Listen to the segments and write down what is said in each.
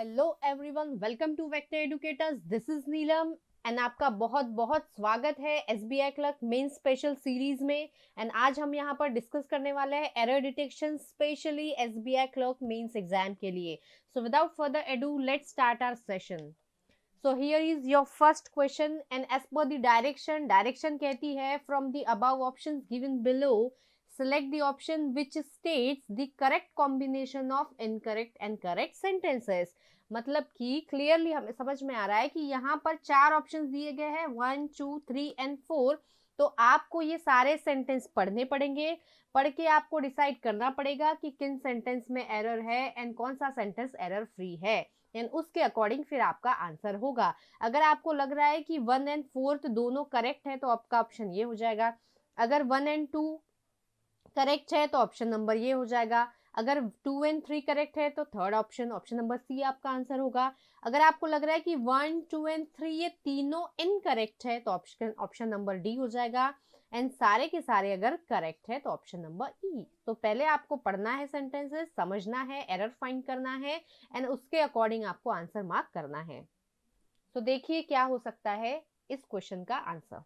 Hello everyone, welcome to vector educators. This is Neelam and आपका बहुत बहुत स्वागत है SBI clerk main special series में। एंड आज हम यहाँ पर डिस्कस करने वाले हैं error detection specially SBI clerk mains exam के लिए। So without further ado let's start our session. So here is your first question and as per the direction कहती है from the above options given below select the option which states the correct combination of incorrect and correct sentences। मतलब कि clearly हमें समझ में आ रहा है कि यहाँ पर चार ऑप्शंस दिए गए हैं 1, 2, 3 एंड 4। तो आपको ये सारे सेंटेंस पढ़ने पड़ेंगे, पढ़ के आपको डिसाइड करना पड़ेगा कि किन सेंटेंस में एरर है एंड कौन सा सेंटेंस एरर फ्री है एंड उसके अकॉर्डिंग फिर आपका आंसर होगा। अगर आपको लग रहा है कि 1 एंड 4 दोनों करेक्ट है तो आपका ऑप्शन ये हो जाएगा। अगर 1 एंड 2 करेक्ट है तो ऑप्शन नंबर ये हो जाएगा। अगर 2 एंड 3 करेक्ट है तो third option option number C आपका आंसर होगा। अगर आपको लग रहा है कि 1, 2 एंड 3 ये तीनों इनकरेक्ट है तो ऑप्शन नंबर डी हो जाएगा। एंड सारे के सारे अगर करेक्ट है तो ऑप्शन नंबर ई। तो पहले आपको पढ़ना है, सेंटेंसेस समझना है, एरर फाइंड करना है एंड उसके अकॉर्डिंग आपको आंसर मार्क करना है। तो देखिए क्या हो सकता है इस क्वेश्चन का answer.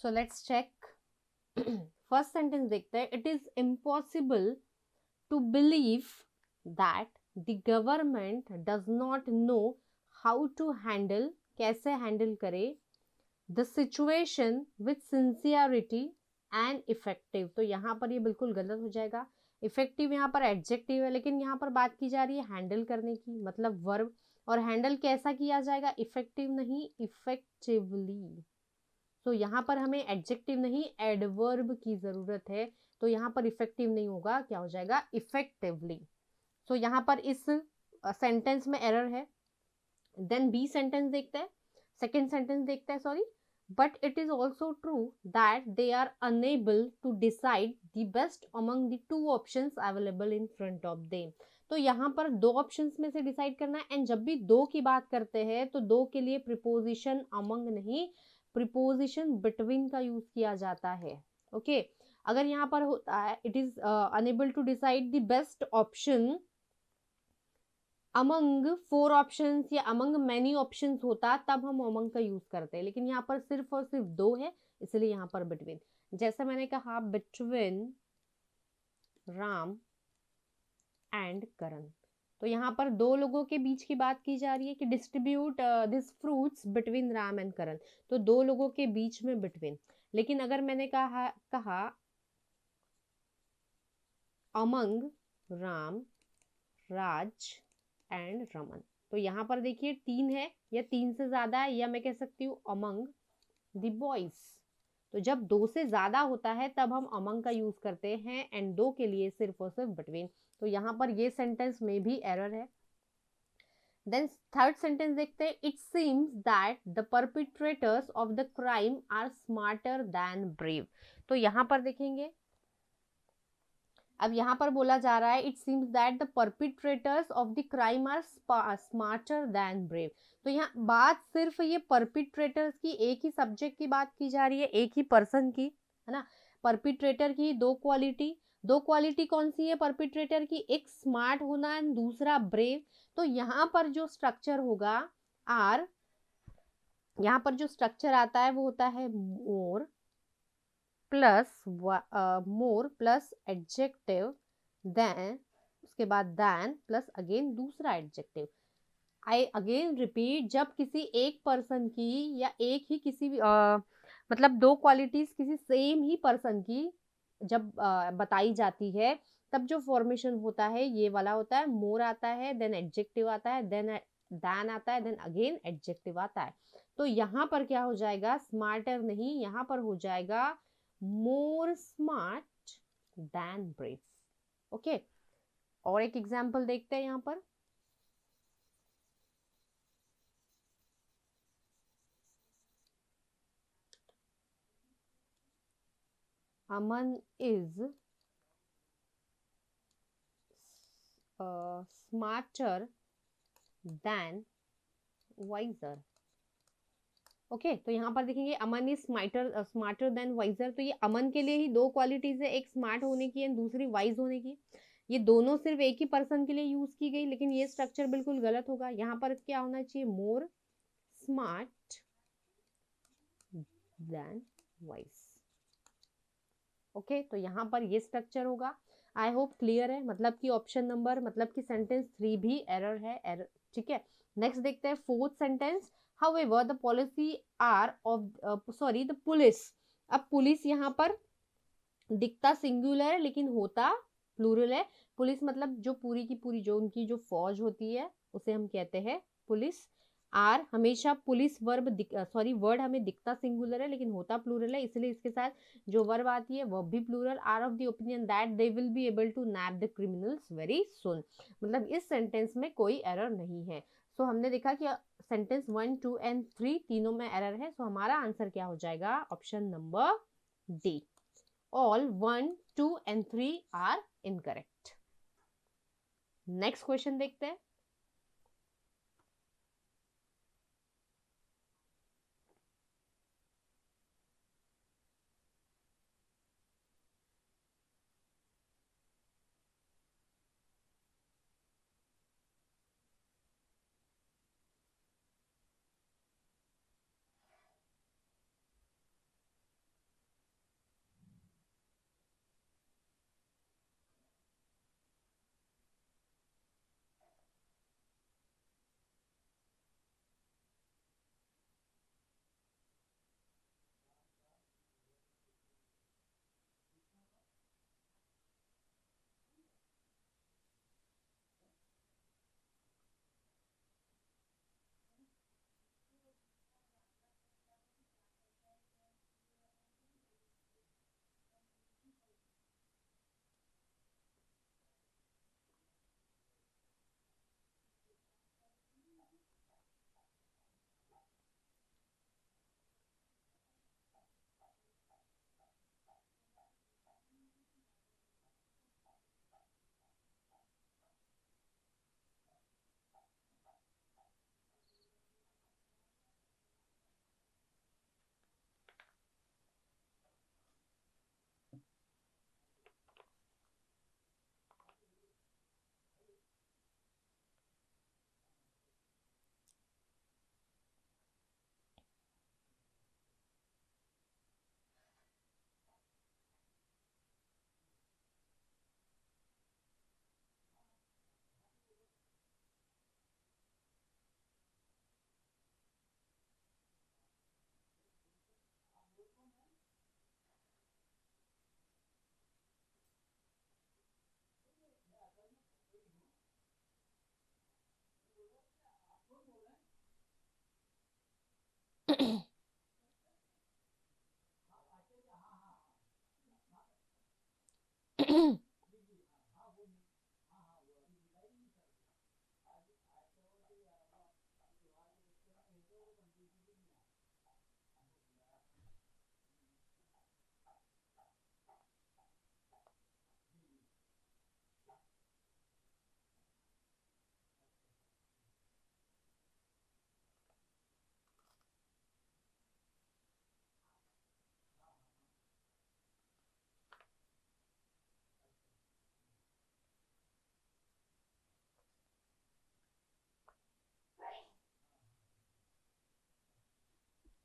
So let's check. First sentence देखते हैं। It is impossible to believe that the government does not know how to handle, कैसे हैंडल करे, the situation with sincerity and effective. तो यहाँ पर ये बिल्कुल गलत हो जाएगा। इफेक्टिव यहाँ पर एडजेक्टिव है, लेकिन यहाँ पर बात की जा रही है हैंडल करने की, मतलब वर्ब। और हैंडल कैसा किया जाएगा? इफेक्टिव नहीं, इफेक्टिवली। तो यहाँ पर हमें एडजेक्टिव नहीं एडवर्ब की जरूरत है, तो यहाँ पर इफेक्टिव नहीं होगा, क्या हो जाएगा? इफेक्टिवली। तो यहाँ पर इस सेंटेंस में एरर है। देन बी सेंटेंस देखते हैं, सेकेंड सेंटेंस देखते हैं, sorry. But it is also true that they are unable to decide the best among the two options available in front of them. तो यहाँ पर दो ऑप्शंस में से डिसाइड करना है, एंड जब भी दो की बात करते हैं तो दो के लिए प्रिपोजिशन अमंग नहीं, प्रिपोजिशन बिटवीन का यूज किया जाता है। ओके अगर यहाँ पर होता है it is unable to decide the best option among four options या अमंग मैनी ऑप्शंस होता, तब हम अमंग का यूज करते हैं, लेकिन यहाँ पर सिर्फ और सिर्फ दो है, इसलिए यहाँ पर बिटवीन। जैसे मैंने कहा बिटवीन राम एंड करण, तो यहाँ पर दो लोगों के बीच की बात की जा रही है कि distribute this fruits between Ram and Karan, तो दो लोगों के बीच में बिटवीन। लेकिन अगर मैंने कहा among Ram, Raj and Raman, तो यहाँ पर देखिए तीन है या तीन से ज्यादा है, या मैं कह सकती हूँ अमंग द बॉयज। तो जब दो से ज्यादा होता है तब हम अमंग का यूज करते हैं, एंड दो के लिए सिर्फ और सिर्फ बिटवीन। तो यहाँ पर ये सेंटेंस में भी एरर है। देन थर्ड सेंटेंस देखते हैं। It seems that the perpetrators of the crime are smarter than brave. तो यहाँ पर देखेंगे, अब यहाँ पर बोला जा रहा है it seems that the perpetrators of the crime are smarter than brave. तो यहाँ बात सिर्फ ये परपिट्रेटर्स की, एक ही सब्जेक्ट की बात की जा रही है, एक ही पर्सन की, है ना। परपिट्रेटर की दो क्वालिटी कौन सी है परपिट्रेटर की? एक स्मार्ट होना एंड दूसरा ब्रेव। तो यहाँ पर जो स्ट्रक्चर होगा आर, यहाँ पर जो स्ट्रक्चर आता है वो होता है मोर प्लस एडजेक्टिव, देन उसके बाद देन प्लस अगेन दूसरा एडजेक्टिव। आई अगेन रिपीट, जब किसी एक पर्सन की या एक ही किसी मतलब दो क्वालिटीज किसी सेम ही पर्सन की जब बताई जाती है, तब जो फॉर्मेशन होता है ये वाला होता है। मोर आता है, देन एडजेक्टिव आता है, देन आता है, देन अगेन एडजेक्टिव आता है। तो यहाँ पर क्या हो जाएगा? स्मार्टर नहीं, यहाँ पर हो जाएगा more smart than brave. Okay और एक एग्जाम्पल देखते हैं यहाँ पर। Aman is smarter than wiser. Okay तो यहाँ पर देखेंगे Aman is smarter than wiser. तो ये अमन के लिए ही दो क्वालिटीज है, एक स्मार्ट होने की एंड दूसरी वाइज होने की। ये दोनों सिर्फ एक ही पर्सन के लिए यूज की गई, लेकिन ये स्ट्रक्चर बिल्कुल गलत होगा। यहाँ पर क्या होना चाहिए? मोर स्मार्ट देन वाइज। ओके तो यहाँ पर ये स्ट्रक्चर होगा। आई होप क्लियर है, मतलब कि ऑप्शन नंबर, मतलब कि सेंटेंस 3 भी एरर है, एरर। ठीक है नेक्स्ट देखते हैं fourth sentence. However, the policy are of the police। अब पुलिस यहाँ पर दिखता सिंगुलर है लेकिन होता प्लूरल है। पुलिस मतलब जो पूरी की पूरी जो उनकी जो फौज होती है उसे हम कहते हैं पुलिस। आर हमेशा पुलिस वर्ड हमें दिखता सिंगुलर है लेकिन होता प्लूरल है, इसलिए इसके साथ जो वर्ब आती है वह भी plural. Are of the opinion that they will be able to nab the criminals very soon. मतलब इस सेंटेंस में कोई एरर नहीं है। सो हमने देखा कि सेंटेंस 1, 2 एंड 3 तीनों में एरर है। सो हमारा आंसर क्या हो जाएगा? Option number D. All 1, 2 and 3 are incorrect. Next question देखते हैं।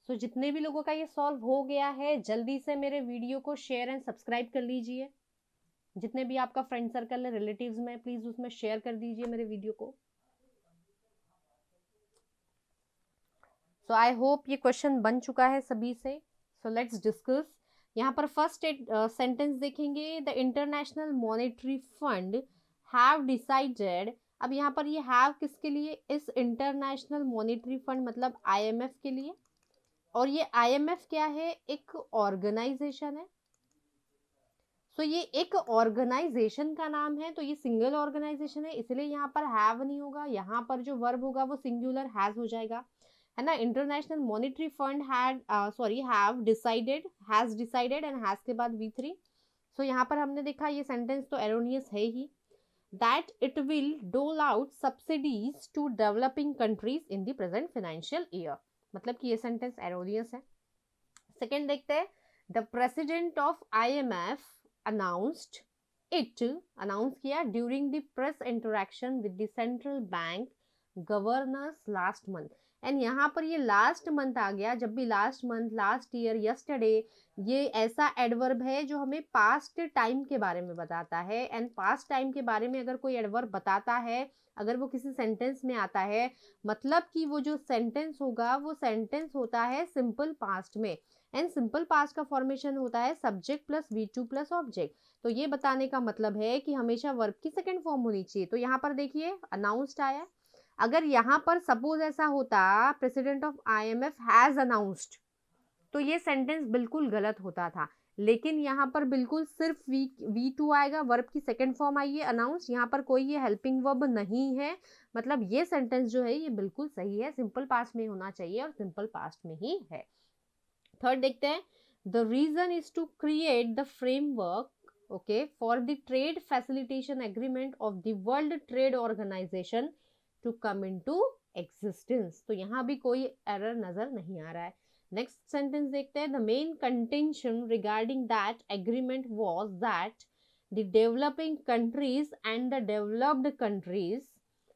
सो जितने भी लोगों का ये सॉल्व हो गया है, जल्दी से मेरे वीडियो को शेयर एंड सब्सक्राइब कर लीजिए। जितने भी आपका फ्रेंड सर्कल है, रिलेटिव्स में, प्लीज उसमें शेयर कर दीजिए मेरे वीडियो को। सो आई होप ये क्वेश्चन बन चुका है सभी से। So let's discuss. यहाँ पर फर्स्ट सेंटेंस देखेंगे, the international monetary fund have decided. अब यहाँ पर ये हैव किसके लिए, इस इंटरनेशनल मॉनेटरी फंड मतलब आईएमएफ के लिए। और ये आईएमएफ क्या है, एक ऑर्गेनाइजेशन है। सो ये एक ऑर्गेनाइजेशन का नाम है, तो ये सिंगल ऑर्गेनाइजेशन है, इसलिए यहाँ पर हैव नहीं होगा, यहाँ पर जो वर्ब होगा वो सिंगुलर हैज हो जाएगा, है ना। International monetary fund had sorry have decided, has decided and has के बाद V3। सो यहाँ पर हमने देखा ये सेंटेंस तो एरोनियस है ही, that it will dole out subsidies to developing countries in the present financial year, मतलब कि ये सेंटेंस एरोनियस है। सेकेंड देखते हैं, the president of IMF announced it, announce किया during the press interaction with the central bank governors last month. And यहाँ पर ये लास्ट मंथ आ गया, जब भी last month, last year, yesterday, ये ऐसा एडवर्ब है जो हमें पास्ट टाइम के बारे में बताता है। एंड पास्ट टाइम के बारे में अगर कोई एडवर्ब बताता है, अगर वो किसी सेंटेंस में आता है, मतलब कि वो जो सेंटेंस होगा वो सेंटेंस होता है सिंपल पास्ट में। एंड सिंपल पास्ट का फॉर्मेशन होता है subject plus V2 plus object. तो ये बताने का मतलब है कि हमेशा वर्ब की सेकंड फॉर्म होनी चाहिए। तो यहाँ पर देखिए अनाउंस्ड आया, अगर यहाँ पर सपोज ऐसा होता president of IMF has announced, तो ये सेंटेंस बिल्कुल गलत होता था। लेकिन यहाँ पर बिल्कुल सिर्फ V2 आएगा, वर्ब की सेकंड फॉर्म आई है अनाउंस, यहाँ पर कोई ये हेल्पिंग वर्ब नहीं है, मतलब ये सेंटेंस जो है ये बिल्कुल सही है, सिंपल पास्ट में होना चाहिए और सिंपल पास्ट में ही है। थर्ड देखते हैं, the reason is to create the framework okay for the trade facilitation agreement of the world trade organization to come into existence. तो यहाँ भी कोई एरर नजर नहीं आ रहा है। नेक्स्ट सेंटेंस देखते हैं, the main contention regarding that agreement was that the developing countries and the developed countries,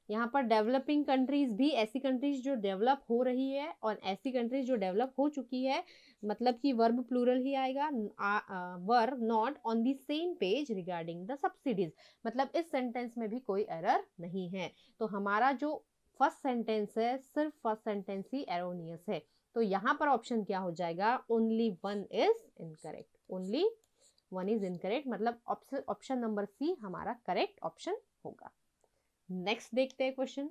यहाँ पर डेवलपिंग कंट्रीज भी ऐसी कंट्रीज जो डेवलप हो रही है और ऐसी कंट्रीज जो डेवलप हो चुकी है, मतलब कि वर्ब प्लूरल ही आएगा, were not on the same page regarding the subsidies, मतलब इस सेंटेंस में भी कोई एरर नहीं है। तो हमारा जो फर्स्ट सेंटेंस है, सिर्फ फर्स्ट सेंटेंस ही एरोनियस है। तो यहाँ पर ऑप्शन क्या हो जाएगा, only one is incorrect, only one is incorrect, मतलब ऑप्शन नंबर C हमारा करेक्ट ऑप्शन होगा। नेक्स्ट देखते हैं question.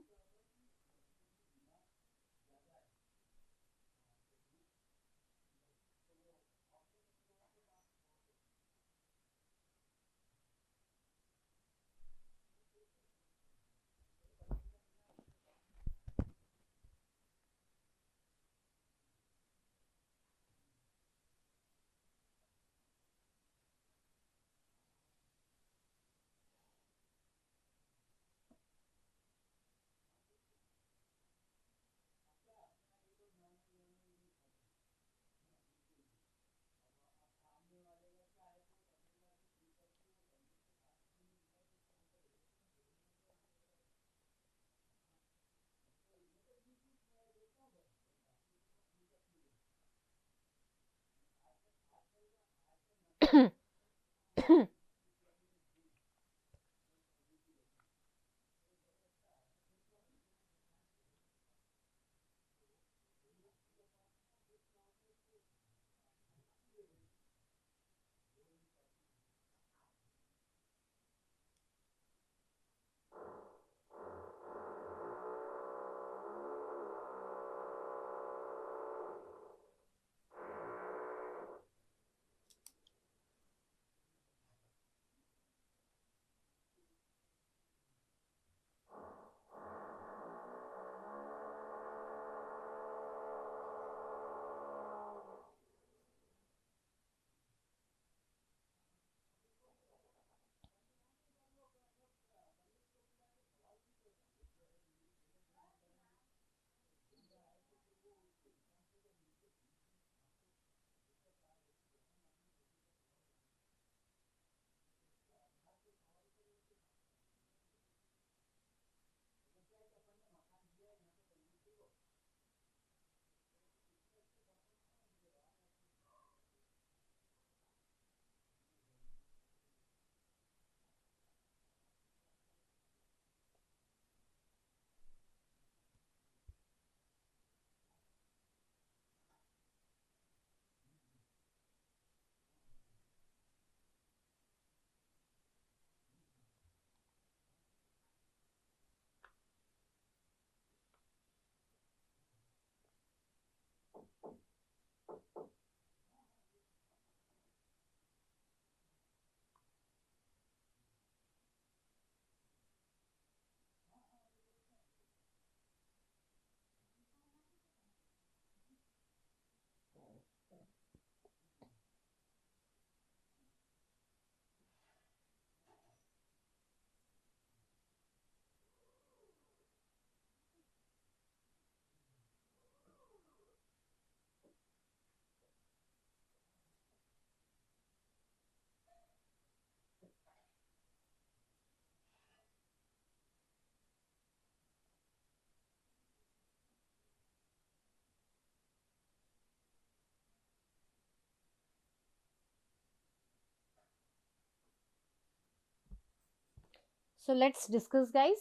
So let's discuss, guys.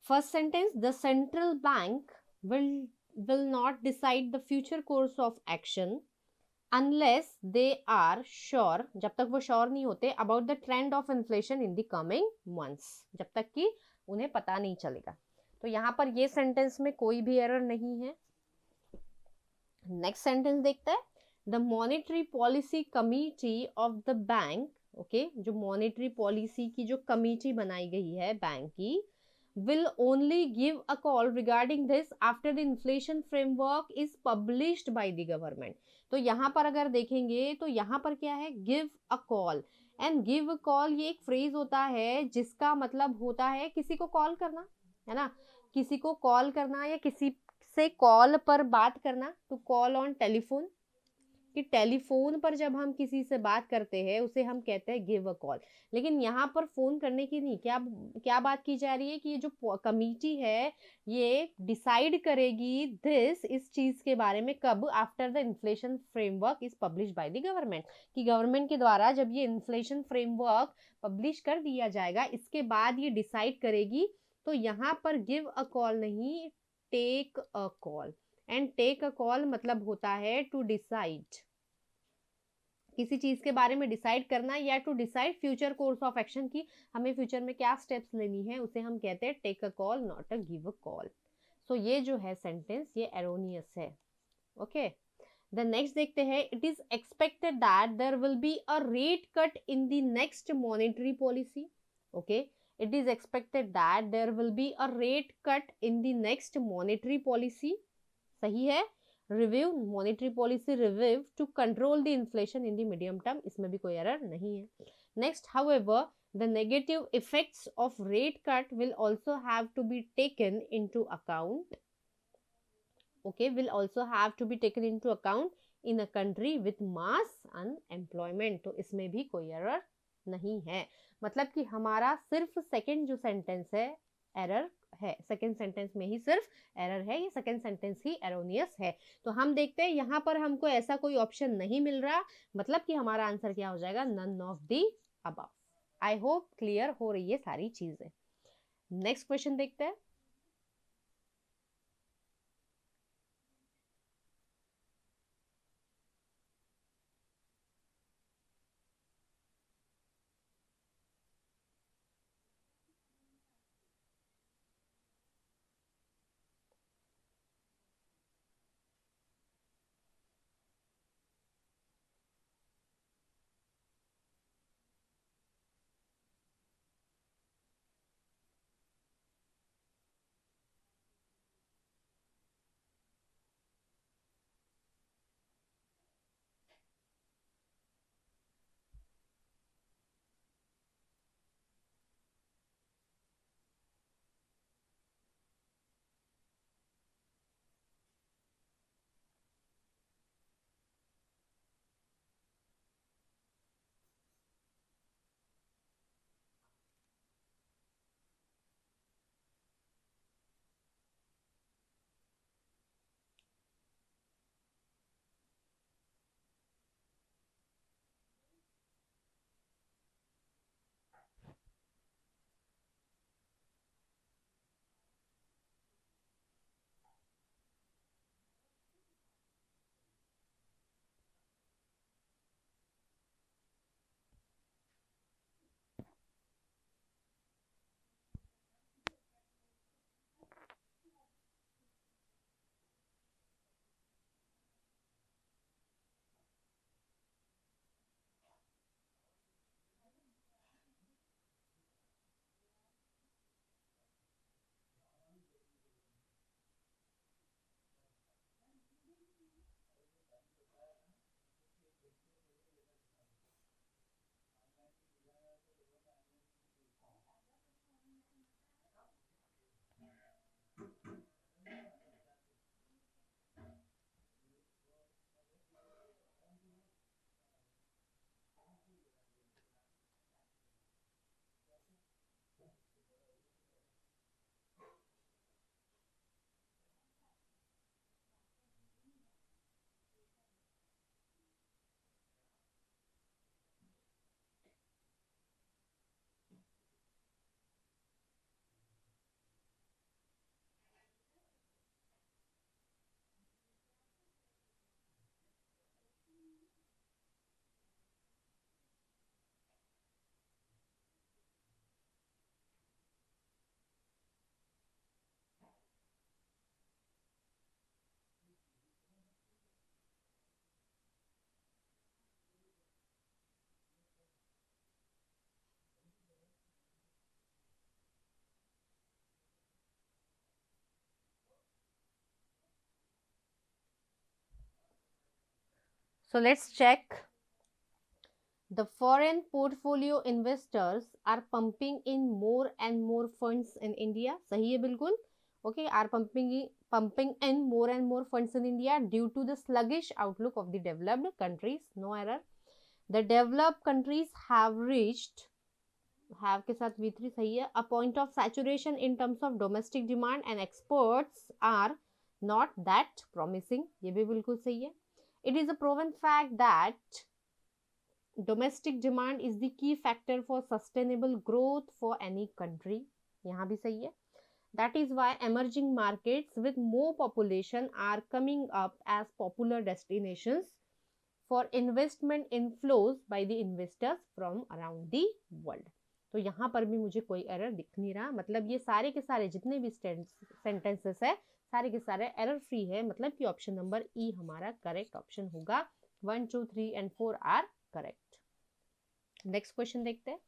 First sentence, the central bank will not decide the future course of action unless they are sure, जब तक वो sure नहीं होते, about the trend of inflation in the coming months, जब तक कि उन्हें पता नहीं चलेगा. तो यहाँ पर ये सेंटेंस में कोई भी एरर नहीं है. नेक्स्ट सेंटेंस देखते हैं. The monetary policy committee of the bank, okay, जो मॉनेटरी पॉलिसी की जो कमिटी बनाई गई है बैंक की, will only give a call regarding this after the inflation framework is published by the government. तो यहाँ पर अगर देखेंगे तो यहाँ पर क्या है, give a call. And give call ये एक फ्रेज होता है जिसका मतलब होता है किसी को कॉल करना, है ना, किसी को कॉल करना या किसी से कॉल पर बात करना. टू कॉल ऑन टेलीफोन, कि टेलीफोन पर जब हम किसी से बात करते हैं उसे हम कहते हैं गिव अ कॉल. लेकिन यहाँ पर फोन करने की नहीं, क्या क्या बात की जा रही है कि ये जो कमिटी है ये डिसाइड करेगी दिस, इस चीज के बारे में, कब, after the inflation framework is publish by the government, कि गवर्नमेंट के द्वारा जब ये इन्फ्लेशन फ्रेमवर्क पब्लिश कर दिया जाएगा इसके बाद ये डिसाइड करेगी. तो यहाँ पर गिव अ कॉल नहीं, take a call. And take a call मतलब होता है टू डिसाइड, किसी चीज के बारे में डिसाइड करना या to decide future course of action, की हमें फ्यूचर में क्या स्टेप्स लेनी है, उसे हम कहते हैं take a call, not a give a call. So ये जो है सेंटेंस ये एरोनियस है. ओके, द नेक्स्ट देखते हैं. It is expected that there will be a rate cut in the next monetary policy. Okay, it is expected that there will be a rate cut in the next monetary policy. सही है. Review, monetary policy review to control the inflation in the medium term, इसमें भी कोई error नहीं है. Next, however the negative effects of rate cut will also have to be taken into account. Okay, will also have to be taken into account in a country with mass unemployment. तो इसमें भी कोई error नहीं है. मतलब कि हमारा सिर्फ सेकंड जो सेंटेंस है एरर है, सेकंड सेंटेंस में ही सिर्फ एरर है, ये सेकंड सेंटेंस ही एरोनियस है. तो हम देखते हैं यहाँ पर हमको ऐसा कोई ऑप्शन नहीं मिल रहा, मतलब कि हमारा आंसर क्या हो जाएगा, none of the above. I hope clear हो रही है सारी चीजें. नेक्स्ट क्वेश्चन देखते हैं. So let's check. The foreign portfolio investors are pumping in more and more funds in India. सही है बिल्कुल. Okay, are pumping in more and more funds in India due to the sluggish outlook of the developed countries. No error. The developed countries have reached, have के साथ V3 सही है, a point of saturation in terms of domestic demand and exports are not that promising. ये भी बिल्कुल सही है. It is a proven fact that domestic demand is the key factor for sustainable growth for any country. यहाँ भी सही है. That is why emerging markets with more population are coming up as popular destinations for investment inflows by the investors from around the world. तो यहाँ पर भी मुझे कोई एरर दिख नहीं रहा. मतलब ये सारे के सारे जितने भी सेंटेंसेस है सारे के सारे एरर फ्री है. मतलब कि ऑप्शन नंबर ई हमारा करेक्ट ऑप्शन होगा. 1, 2, 3 and 4 are correct. Next question देखते हैं.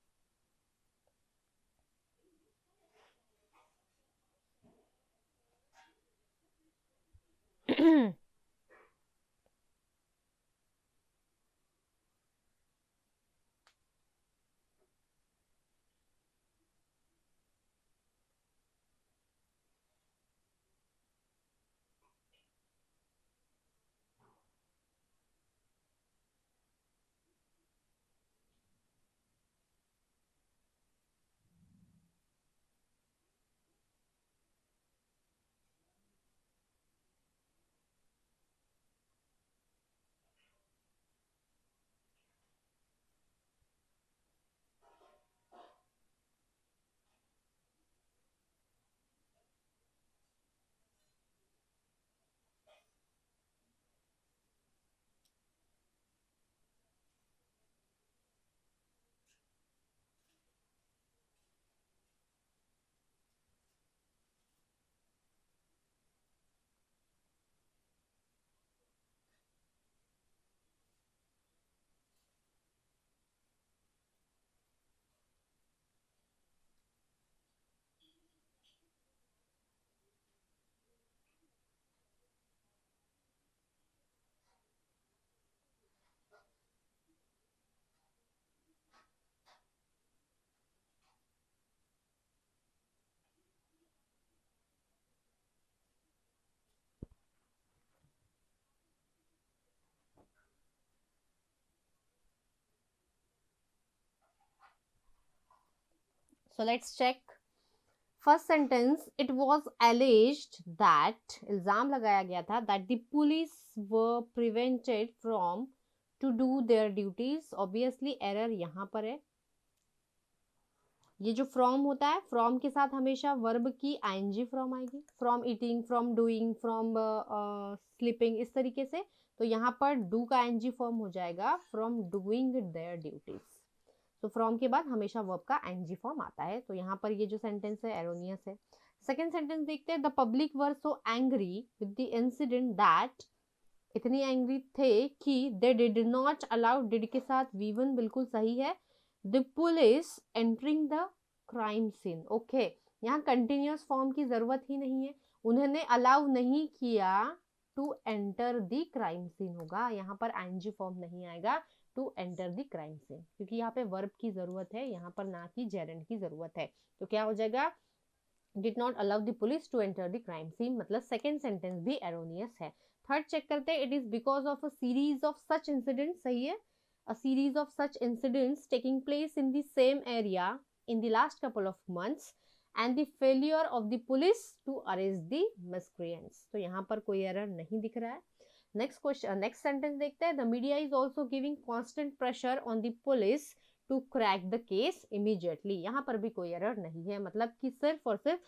So let's check. First sentence, it was alleged that, इल्जाम लगाया गया था, that the police were prevented from to do their duties. Obviously error यहाँ पर है. ये जो फ्रॉम होता है, फ्रॉम के साथ हमेशा वर्ब की आईएनजी फ्रॉम आएगी. From eating, from doing, from sleeping, इस तरीके से. तो यहाँ पर डू का आईएनजी फॉर्म हो जाएगा फ्रॉम डूइंग देयर ड्यूटीज. तो फ्रॉम के बाद हमेशा वर्ब का आईएनजी फॉर्म आता है. तो यहाँ पर ये जो सेंटेंस है एरोनियस है. सेकेंड सेंटेंस देखते हैं. The public were so angry with the incident that, इतनी एंग्री थे कि they did not allow, did के साथ V1 बिल्कुल सही है, the police entering the crime scene. Okay, यहाँ कंटिन्यूअस फॉर्म की जरूरत ही नहीं है. उन्होंने अलाउ नहीं किया to enter the crime scene होगा. यहाँ पर आईएनजी फॉर्म नहीं आएगा to enter the crime scene, क्योंकि यहाँ पे वर्ब की जरूरत है, यहाँ पर ना कि जेरेंड की जरूरत है. तो क्या हो जाएगा, did not allow the police to enter the crime scene. मतलब सेकेंड सेंटेंस भी एरोनियस है. थर्ड चेक करते हैं. It is because of a series of such incident. सही है. A series of such incidents taking place in the same area in the last couple of months and the failure of the police to arrest the miscreants. तो यहाँ पर कोई error नहीं दिख रहा है. नेक्स्ट क्वेश्चन, नेक्स्ट सेंटेंस देखते हैं. The media is also giving constant pressure on the police to crack the case immediately. यहाँ पर भी कोई एरर नहीं है. मतलब कि सिर्फ और सिर्फ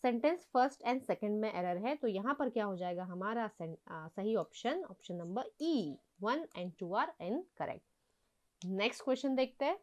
सेंटेंस फर्स्ट एंड सेकंड में एरर है. तो यहाँ पर क्या हो जाएगा हमारा सही option, option number E. 1 and 2 are incorrect. Next question देखते हैं.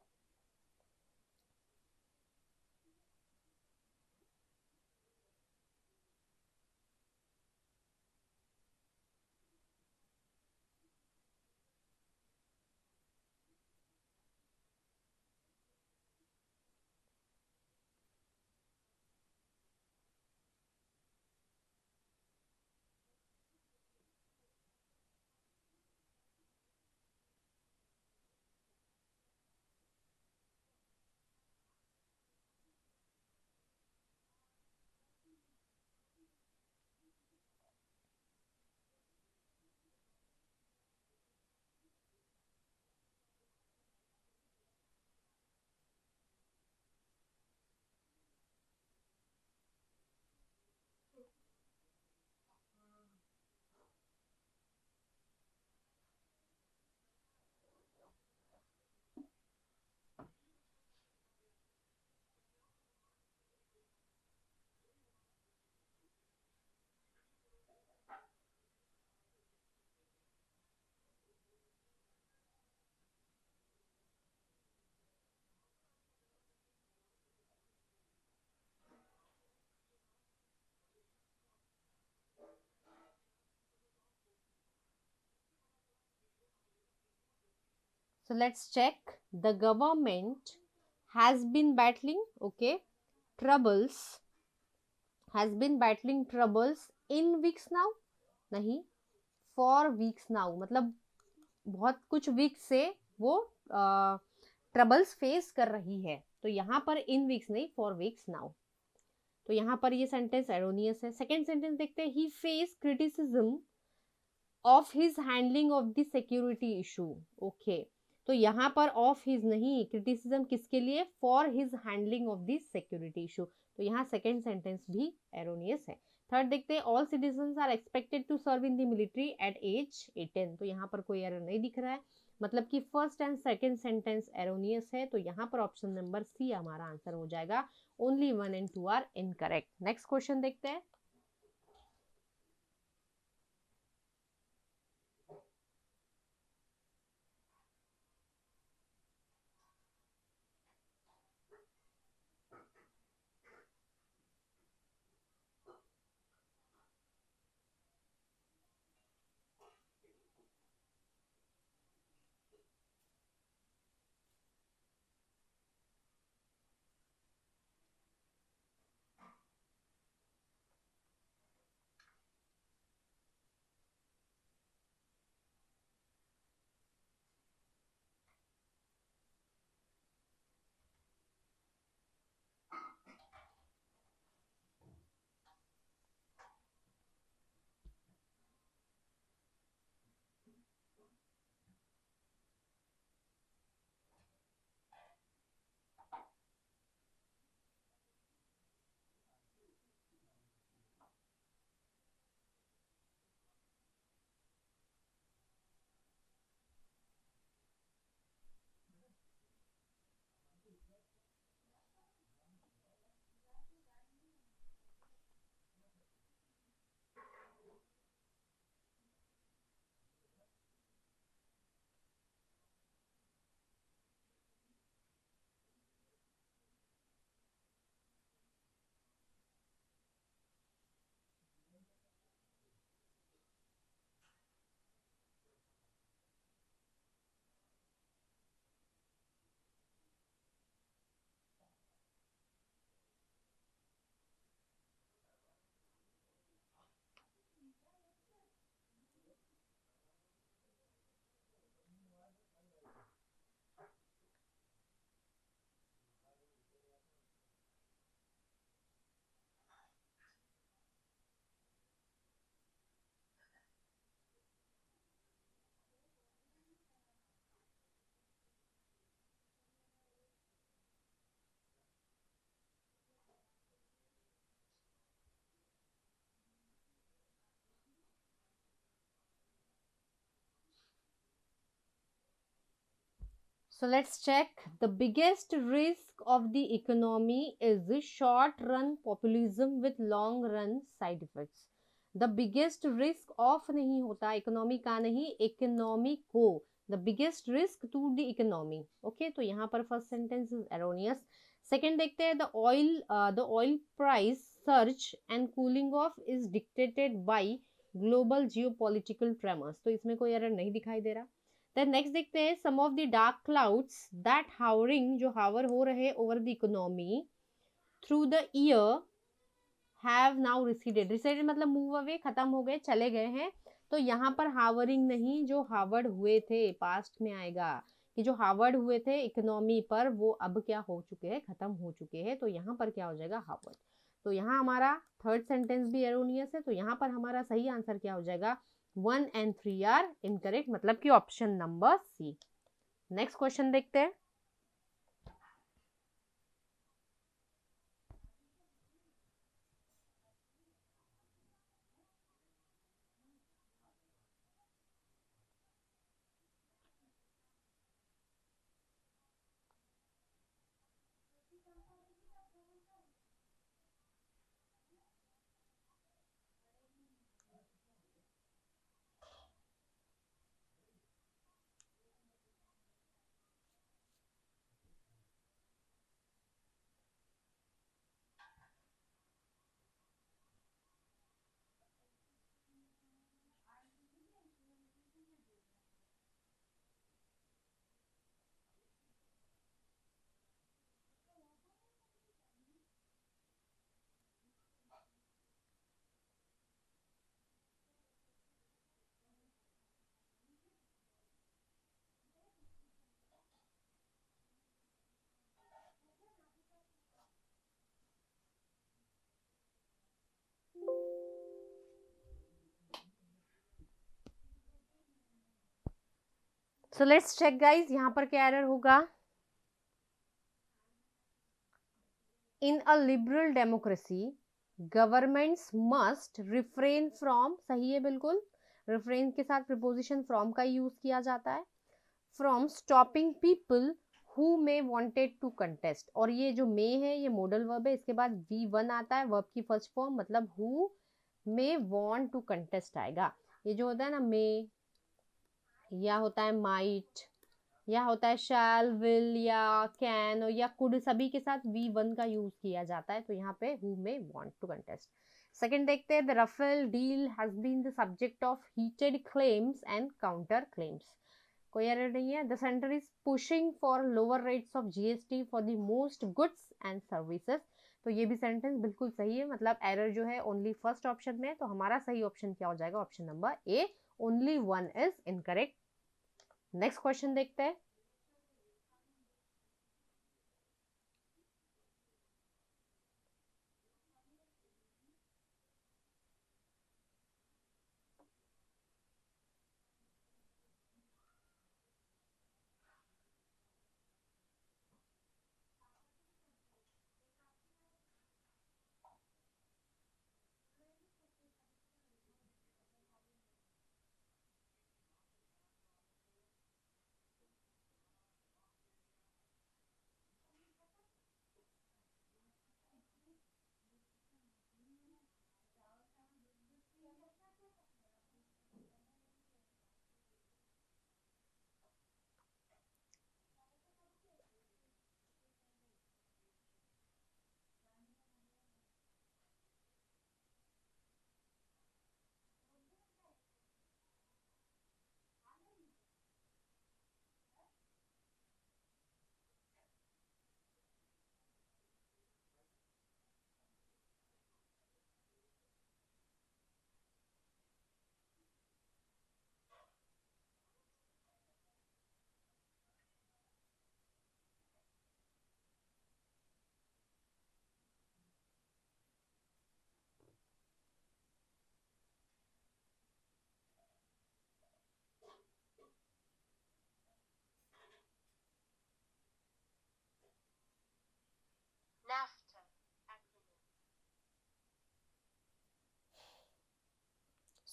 So let's check. The government has been battling, okay, troubles, has been battling troubles in weeks now, नहीं, for weeks now, मतलब बहुत कुछ वीक से वो ट्रबल्स फेस कर रही है, तो यहाँ पर इन वीक्स नहीं, फॉर वीक्स नाउ। तो यहाँ पर ये सेंटेंस एरोनियस है। सेकेंड सेंटेंस देखते हैं, he face criticism of his handling of the security issue, okay. तो यहाँ पर ऑफ हिज नहीं, क्रिटिसिज्म किसके लिए, for his handling of the security issue, तो यहाँ सेकेंड सेंटेंस भी एरोनियस है। थर्ड देखते हैं, all citizens are expected to serve in the military at age 18, तो यहाँ पर कोई एरर नहीं दिख रहा है, मतलब कि first and second sentence erroneous है, तो यहाँ पर ऑप्शन नंबर सी हमारा आंसर हो जाएगा। Only 1 and 2 are incorrect. Next question देखते हैं। So let's check. The biggest risk of the economy is the short run populism with long run side effects. The biggest risk of नहीं होता, economy का नहीं, economy को, the biggest risk to the economy, okay, तो यहाँ पर first sentence is erroneous. Second देखते हैं, the oil price surge and cooling off is dictated by global geopolitical tremors, तो इसमें कोई एरर नहीं दिखाई दे रहा। देन नेक्स्ट देखते हैं, some of the dark clouds that hovering, जो हावर हो रहे over the economy through the year have now receded, receded मतलब मूव अवे, खत्म हो गए, चले गए हैं, तो यहाँ पर हावरिंग नहीं, जो हावर्ड हुए थे, पास्ट में आएगा कि जो हावर्ड हुए थे इकोनॉमी पर, वो अब क्या हो चुके हैं, खत्म हो चुके हैं, तो यहाँ पर क्या हो जाएगा, हावर्ड। तो यहाँ हमारा थर्ड सेंटेंस भी एरोनियस है, तो यहाँ पर हमारा सही आंसर क्या हो जाएगा, 1 and 3 आर इनकरेक्ट, मतलब कि option number C. Next question देखते हैं। सो लेट्स चेक गाइज, यहाँ पर क्या एरर होगा। In a liberal democracy governments must refrain from, सही है बिल्कुल, रिफ्रेन के साथ प्रिपोजिशन फ्रॉम का यूज किया जाता है, from stopping people who may wanted to contest. और ये जो मे है ये मॉडल वर्ब है, इसके बाद V1 आता है, वर्ब की फर्स्ट फॉर्म, मतलब who may want to contest आएगा। ये जो होता है ना मे, या होता है माइट, या होता है शैल, विल या कैन या कुड, सभी के साथ V1 का यूज किया जाता है। तो यहाँ पे who may want to contest. Second देखते हैं, the Rafale deal has been the subject of heated claims and counter claims. कोई एरर नहीं है। The centre is pushing for lower rates of GST for the most goods and services. तो ये भी sentence बिल्कुल सही है, मतलब एरर जो है ओनली फर्स्ट ऑप्शन में है। तो हमारा सही ऑप्शन क्या हो जाएगा, option number A, only one is incorrect. Next question देखते हैं।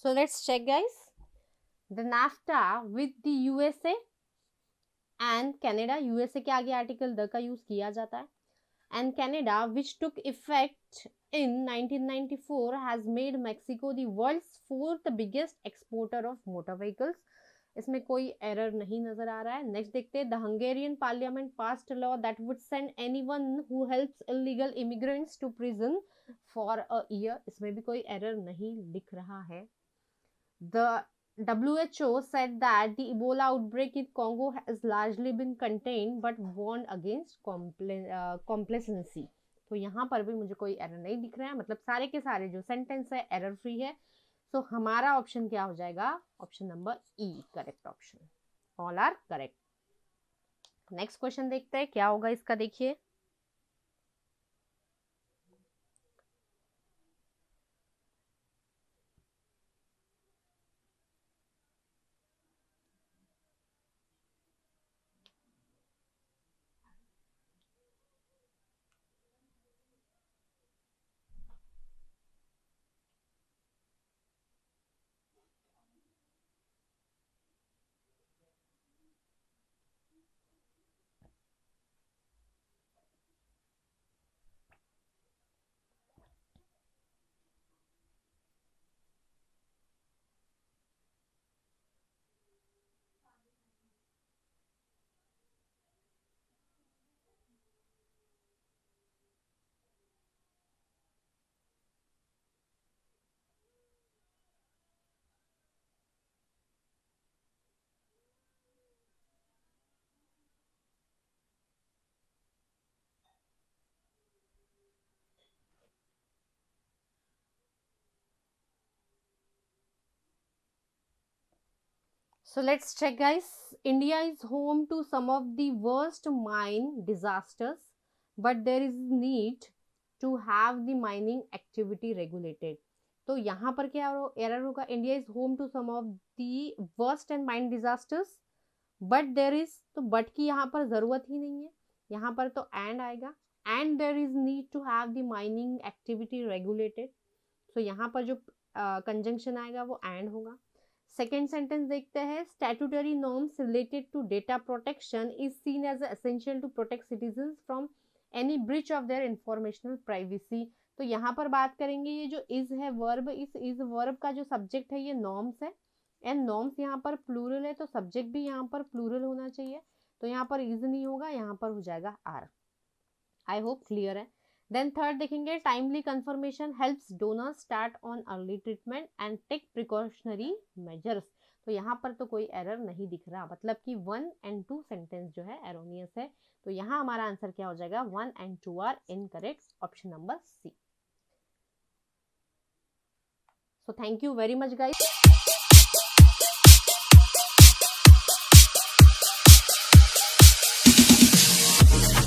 So let's check guys. The NAFTA with the USA and Canada, USA के आगे आर्टिकल द का यूज किया जाता है, and Canada which took effect in 1994 has made Mexico the world's fourth biggest exporter of motor vehicles. इसमें कोई error नहीं नजर आ रहा है। नेक्स्ट देखते हैं, the Hungarian parliament passed law that would send anyone who helps illegal immigrants to prison for a year. इसमें भी कोई एरर नहीं लिख रहा है। The WHO said that the Ebola outbreak in Congo has largely been contained but warned against complacency. तो यहाँ पर भी मुझे कोई एरर नहीं दिख रहा है, मतलब सारे के सारे जो सेंटेंस है एरर फ्री है। सो हमारा ऑप्शन क्या हो जाएगा, option number E, correct option, all are correct. Next question देखते हैं क्या होगा इसका, देखिए। So let's check guys. India is home to some of the worst mine disasters, but there is need to have the mining activity regulated. तो यहाँ पर क्या एरर होगा, India is home to some of the worst and mine disasters, but there is, तो but की यहाँ पर जरूरत ही नहीं है, यहाँ पर तो एंड आएगा, and there is need to have the mining activity regulated, तो यहाँ पर जो कंजंक्शन आएगा वो एंड होगा। सेकेंड सेंटेंस देखते हैं, statutory norms related to data protection is seen as essential to protect citizens from any breach of their informational privacy. तो यहाँ पर बात करेंगे, ये जो इज है वर्ब, इस इज वर्ब का जो सब्जेक्ट है ये नॉर्म्स है, एंड नॉर्म्स यहाँ पर प्लूरल है, तो सब्जेक्ट भी यहाँ पर प्लूरल होना चाहिए, तो यहाँ पर इज नहीं होगा, यहाँ पर हो जाएगा आर। आई होप क्लियर है। देन थर्ड देखेंगे, timely confirmation helps donor start on early treatment and take precautionary measures. तो यहाँ पर तो कोई एरर नहीं दिख रहा, मतलब कि 1 and 2 सेंटेंस जो है एरोनियस है, तो यहाँ हमारा आंसर क्या हो जाएगा, 1 and 2 are incorrect, option number C. So thank you very much guys.